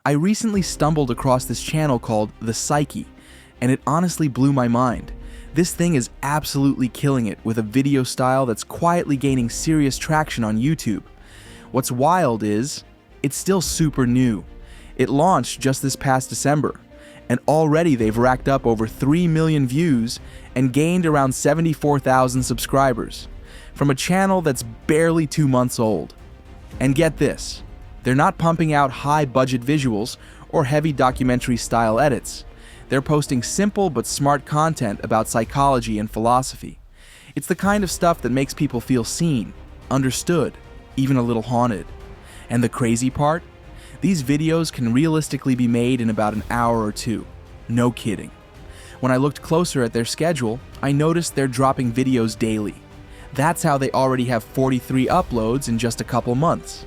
I recently stumbled across this channel called The Psyche, and it honestly blew my mind. This thing is absolutely killing it with a video style that's quietly gaining serious traction on YouTube. What's wild is, it's still super new. It launched just this past December, and already they've racked up over 3 million views and gained around 74,000 subscribers, from a channel that's barely 2 months old. And get this, they're not pumping out high-budget visuals or heavy documentary-style edits. They're posting simple but smart content about psychology and philosophy. It's the kind of stuff that makes people feel seen, understood, even a little haunted. And the crazy part? These videos can realistically be made in about an hour or two. No kidding. When I looked closer at their schedule, I noticed they're dropping videos daily. That's how they already have 43 uploads in just a couple months.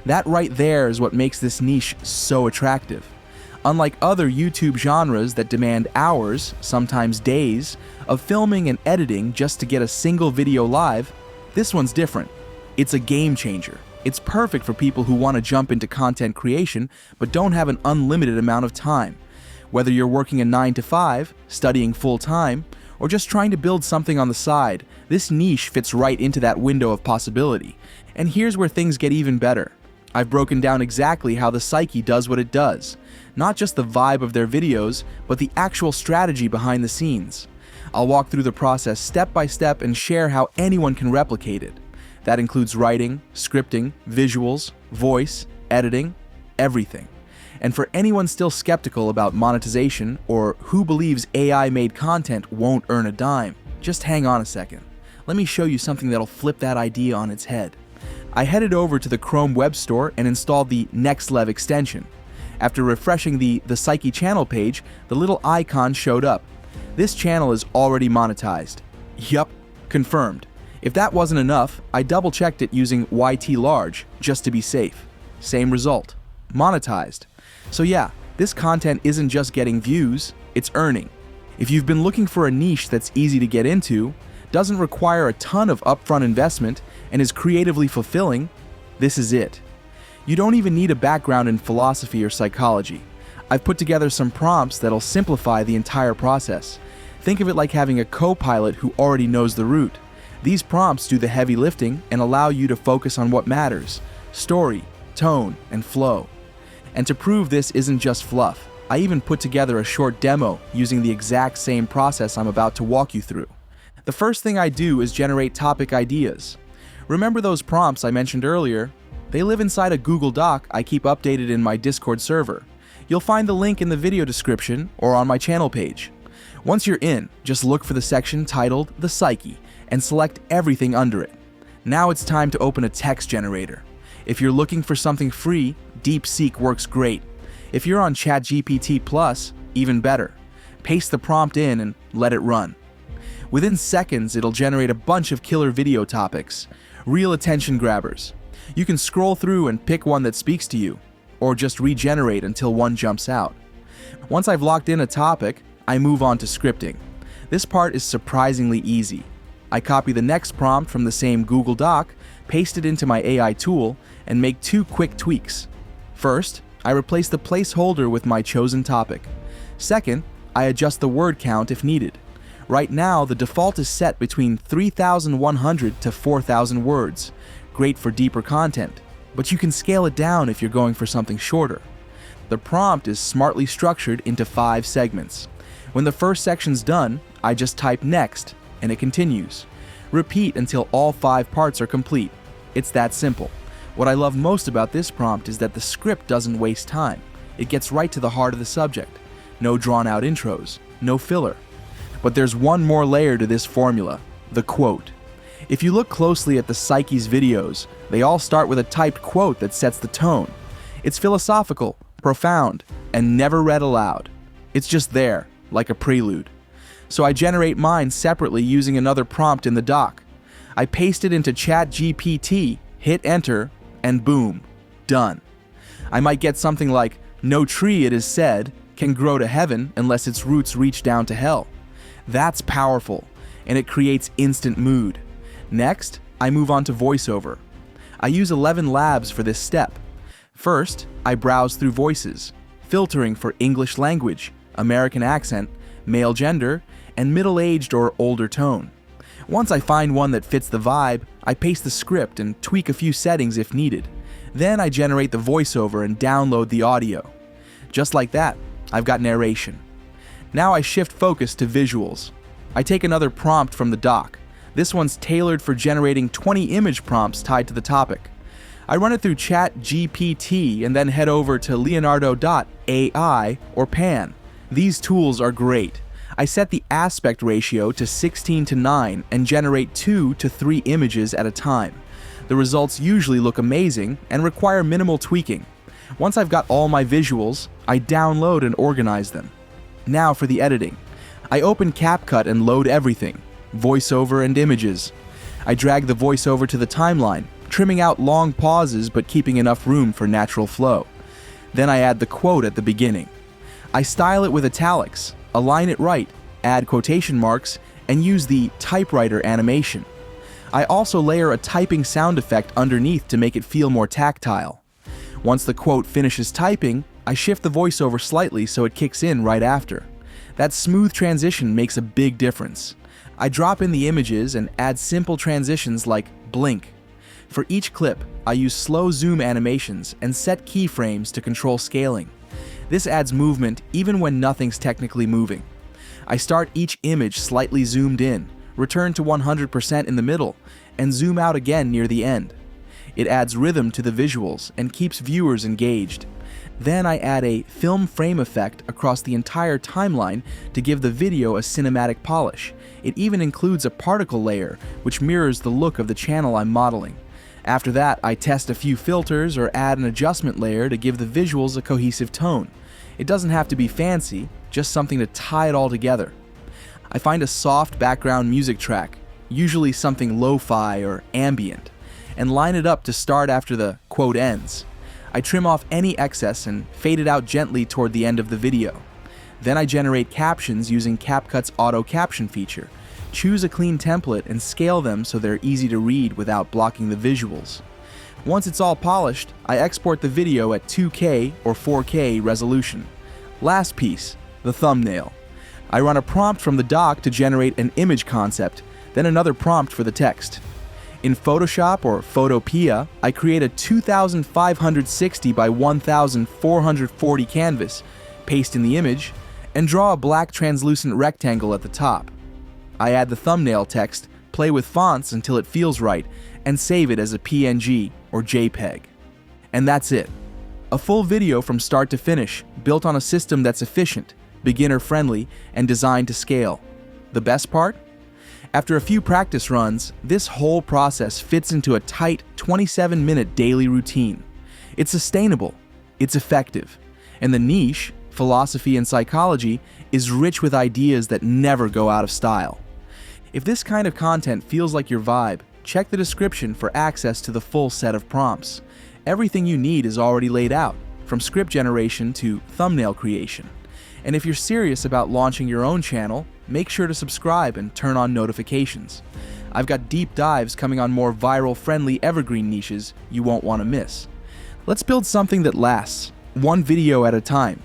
That right there is what makes this niche so attractive. Unlike other YouTube genres that demand hours, sometimes days, of filming and editing just to get a single video live, this one's different. It's a game changer. It's perfect for people who want to jump into content creation but don't have an unlimited amount of time. Whether you're working a 9 to 5, studying full-time, or just trying to build something on the side, this niche fits right into that window of possibility. And here's where things get even better. I've broken down exactly how The Psyche does what it does. Not just the vibe of their videos, but the actual strategy behind the scenes. I'll walk through the process step by step and share how anyone can replicate it. That includes writing, scripting, visuals, voice, editing, everything. And for anyone still skeptical about monetization or who believes AI-made content won't earn a dime, just hang on a second. Let me show you something that'll flip that idea on its head. I headed over to the Chrome web store and installed the NextLev extension. After refreshing the Psyche channel page, the little icon showed up. This channel is already monetized. Yup, confirmed. If that wasn't enough, I double-checked it using YT Large, just to be safe. Same result. Monetized. So yeah, this content isn't just getting views, it's earning. If you've been looking for a niche that's easy to get into, doesn't require a ton of upfront investment, and is creatively fulfilling, this is it. You don't even need a background in philosophy or psychology. I've put together some prompts that'll simplify the entire process. Think of it like having a co-pilot who already knows the route. These prompts do the heavy lifting and allow you to focus on what matters: story, tone, and flow. And to prove this isn't just fluff, I even put together a short demo using the exact same process I'm about to walk you through. The first thing I do is generate topic ideas. Remember those prompts I mentioned earlier? They live inside a Google Doc I keep updated in my Discord server. You'll find the link in the video description or on my channel page. Once you're in, just look for the section titled The Psyche and select everything under it. Now it's time to open a text generator. If you're looking for something free, DeepSeek works great. If you're on ChatGPT+, even better. Paste the prompt in and let it run. Within seconds, it'll generate a bunch of killer video topics, real attention grabbers. You can scroll through and pick one that speaks to you, or just regenerate until one jumps out. Once I've locked in a topic, I move on to scripting. This part is surprisingly easy. I copy the next prompt from the same Google Doc, paste it into my AI tool, and make 2 quick tweaks. First, I replace the placeholder with my chosen topic. Second, I adjust the word count if needed. Right now, the default is set between 3,100 to 4,000 words. Great for deeper content, but you can scale it down if you're going for something shorter. The prompt is smartly structured into 5 segments. When the first section's done, I just type next, and it continues. Repeat until all 5 parts are complete. It's that simple. What I love most about this prompt is that the script doesn't waste time. It gets right to the heart of the subject. No drawn-out intros, no filler. But there's one more layer to this formula, the quote. If you look closely at the Psyche's videos, they all start with a typed quote that sets the tone. It's philosophical, profound, and never read aloud. It's just there, like a prelude. So I generate mine separately using another prompt in the doc. I paste it into ChatGPT, hit enter, and boom, done. I might get something like, "No tree, it is said, can grow to heaven unless its roots reach down to hell." That's powerful, and it creates instant mood. Next, I move on to voiceover. I use 11 Labs for this step. First, I browse through voices, filtering for English language, American accent, male gender, and middle-aged or older tone. Once I find one that fits the vibe, I paste the script and tweak a few settings if needed. Then I generate the voiceover and download the audio. Just like that, I've got narration. Now I shift focus to visuals. I take another prompt from the doc. This one's tailored for generating 20 image prompts tied to the topic. I run it through ChatGPT and then head over to Leonardo.ai or Pan. These tools are great. I set the aspect ratio to 16:9 and generate 2 to 3 images at a time. The results usually look amazing and require minimal tweaking. Once I've got all my visuals, I download and organize them. Now for the editing. I open CapCut and load everything, voiceover and images. I drag the voiceover to the timeline, trimming out long pauses but keeping enough room for natural flow. Then I add the quote at the beginning. I style it with italics, align it right, add quotation marks, and use the typewriter animation. I also layer a typing sound effect underneath to make it feel more tactile. Once the quote finishes typing, I shift the voiceover slightly so it kicks in right after. That smooth transition makes a big difference. I drop in the images and add simple transitions like blink. For each clip, I use slow zoom animations and set keyframes to control scaling. This adds movement even when nothing's technically moving. I start each image slightly zoomed in, return to 100% in the middle, and zoom out again near the end. It adds rhythm to the visuals and keeps viewers engaged. Then I add a film frame effect across the entire timeline to give the video a cinematic polish. It even includes a particle layer, which mirrors the look of the channel I'm modeling. After that, I test a few filters or add an adjustment layer to give the visuals a cohesive tone. It doesn't have to be fancy, just something to tie it all together. I find a soft background music track, usually something lo-fi or ambient, and line it up to start after the quote ends. I trim off any excess and fade it out gently toward the end of the video. Then I generate captions using CapCut's auto caption feature. Choose a clean template and scale them so they're easy to read without blocking the visuals. Once it's all polished, I export the video at 2K or 4K resolution. Last piece, the thumbnail. I run a prompt from the doc to generate an image concept, then another prompt for the text. In Photoshop or Photopea, I create a 2560 by 1440 canvas, paste in the image, and draw a black translucent rectangle at the top. I add the thumbnail text, play with fonts until it feels right, and save it as a PNG or JPEG. And that's it. A full video from start to finish, built on a system that's efficient, beginner-friendly, and designed to scale. The best part? After a few practice runs, this whole process fits into a tight 27-minute daily routine. It's sustainable, it's effective, and the niche, philosophy and psychology, is rich with ideas that never go out of style. If this kind of content feels like your vibe, check the description for access to the full set of prompts. Everything you need is already laid out, from script generation to thumbnail creation. And if you're serious about launching your own channel, make sure to subscribe and turn on notifications. I've got deep dives coming on more viral-friendly evergreen niches you won't want to miss. Let's build something that lasts, one video at a time.